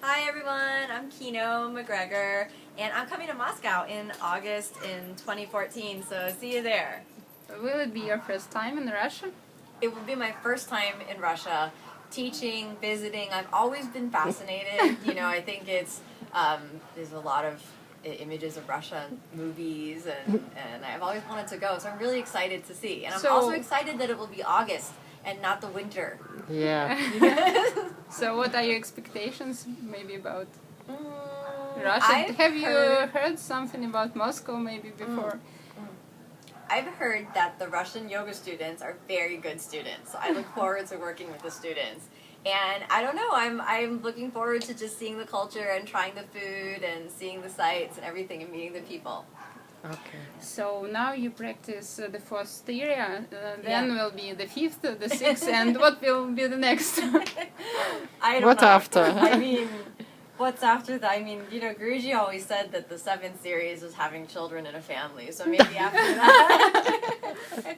Hi everyone, I'm Kino Macgregor, and I'm coming to Moscow in August in 2014, so see you there. Will it be your first time in Russia? It will be my first time in Russia, teaching, visiting. I've always been fascinated. I think there's a lot of images of Russia in movies, and I've always wanted to go, so I'm really excited to see. And I'm also excited that it will be August and not the winter. Yeah. So what are your expectations maybe about Russia? Have you heard something about Moscow maybe before? I've heard that the Russian yoga students are very good students, so I look forward to working with the students. And I don't know, I'm looking forward to just seeing the culture and trying the food and seeing the sights and everything and meeting the people. Okay. So now you practice the fourth theory, then will be the fifth, the sixth, and what will be the next? I don't know. What after? I mean, what's after that? I mean, Guruji always said that the seventh series was having children in a family, so maybe after that.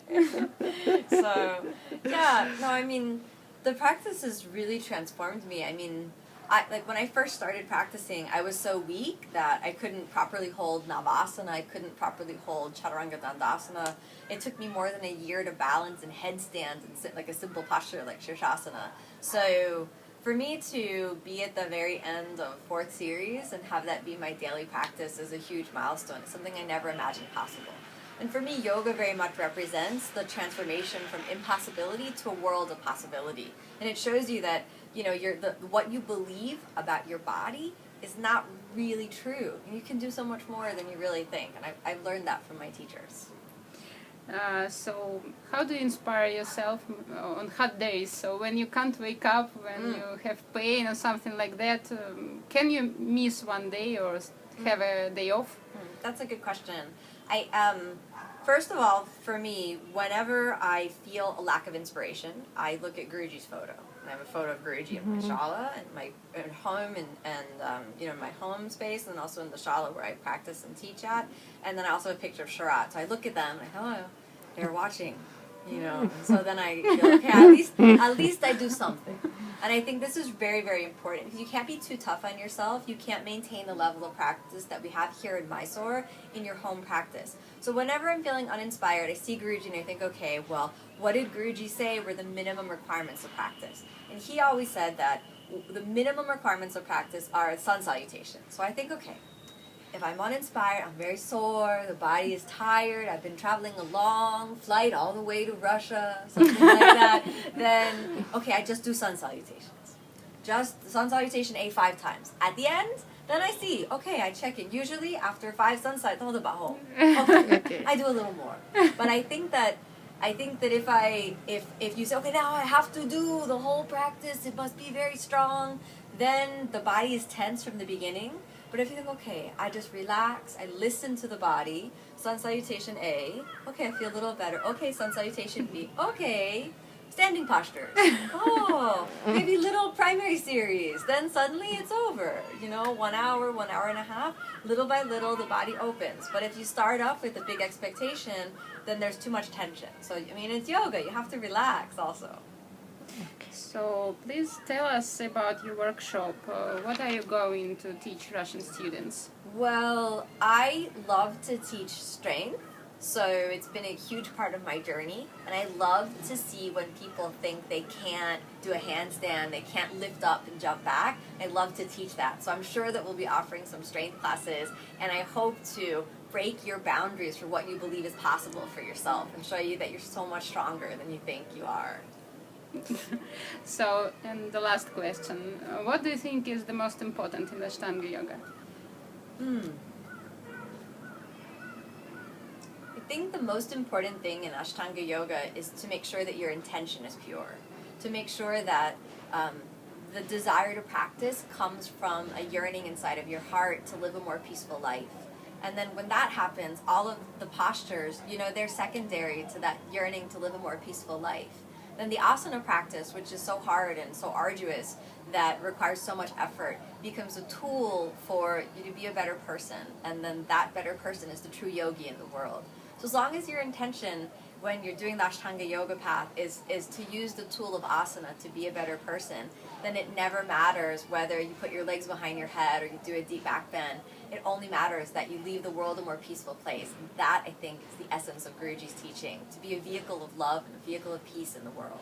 So, yeah, no, I mean, the practice has really transformed me. I mean, when I first started practicing, I was so weak that I couldn't properly hold Navasana, I couldn't properly hold Chaturanga Dandasana. It took me more than a year to balance in headstands and sit like a simple posture like Shirshasana. So for me to be at the very end of fourth series and have that be my daily practice is a huge milestone. It's something I never imagined possible. And for me, yoga very much represents the transformation from impossibility to a world of possibility. And it shows you that what you believe about your body is not really true. You can do so much more than you really think. And I've learned that from my teachers. So how do you inspire yourself on hot days? So when you can't wake up, when you have pain or something like that, can you miss one day or have a day off? That's a good question. First of all, for me, whenever I feel a lack of inspiration, I look at Guruji's photo. And I have a photo of Guruji in my shala, and my home, and my home space, and also in the shala where I practice and teach at. And then I also have a picture of Sharat. So I look at them, and I go, oh, they're watching, And so then I feel, okay, at least I do something. And I think this is very, very important, because you can't be too tough on yourself. You can't maintain the level of practice that we have here in Mysore in your home practice. So whenever I'm feeling uninspired, I see Guruji and I think, okay, well, what did Guruji say were the minimum requirements of practice? And he always said that the minimum requirements of practice are sun salutation. So I think, okay, if I'm uninspired, I'm very sore, the body is tired, I've been traveling a long flight all the way to Russia, something like that, then, okay, I just do sun salutations. Just sun salutation A 5 times. At the end, then I see, okay, I check in. Usually, after 5 sun salutations, okay, I do a little more. But I think that if you say, okay, now I have to do the whole practice, it must be very strong, then the body is tense from the beginning. But if you think, okay, I just relax, I listen to the body, sun salutation A, okay, I feel a little better, okay, sun salutation B, okay, standing postures, oh, maybe little primary series, then suddenly it's over, 1 hour, 1 hour and a half, little by little the body opens. But if you start off with a big expectation, then there's too much tension. So, it's yoga, you have to relax also. So please tell us about your workshop. What are you going to teach Russian students? Well, I love to teach strength, so it's been a huge part of my journey. And I love to see when people think they can't do a handstand, they can't lift up and jump back. I love to teach that. So I'm sure that we'll be offering some strength classes, and I hope to break your boundaries for what you believe is possible for yourself and show you that you're so much stronger than you think you are. So, and the last question, what do you think is the most important in Ashtanga Yoga? I think the most important thing in Ashtanga Yoga is to make sure that your intention is pure. To make sure that the desire to practice comes from a yearning inside of your heart to live a more peaceful life. And then when that happens, all of the postures, they're secondary to that yearning to live a more peaceful life. Then the asana practice, which is so hard and so arduous, that requires so much effort, becomes a tool for you to be a better person. And then that better person is the true yogi in the world. So as long as your intention when you're doing the Ashtanga Yoga path is to use the tool of asana to be a better person, then it never matters whether you put your legs behind your head or you do a deep back bend. It only matters that you leave the world a more peaceful place. And that, I think, is the essence of Guruji's teaching, to be a vehicle of love and a vehicle of peace in the world.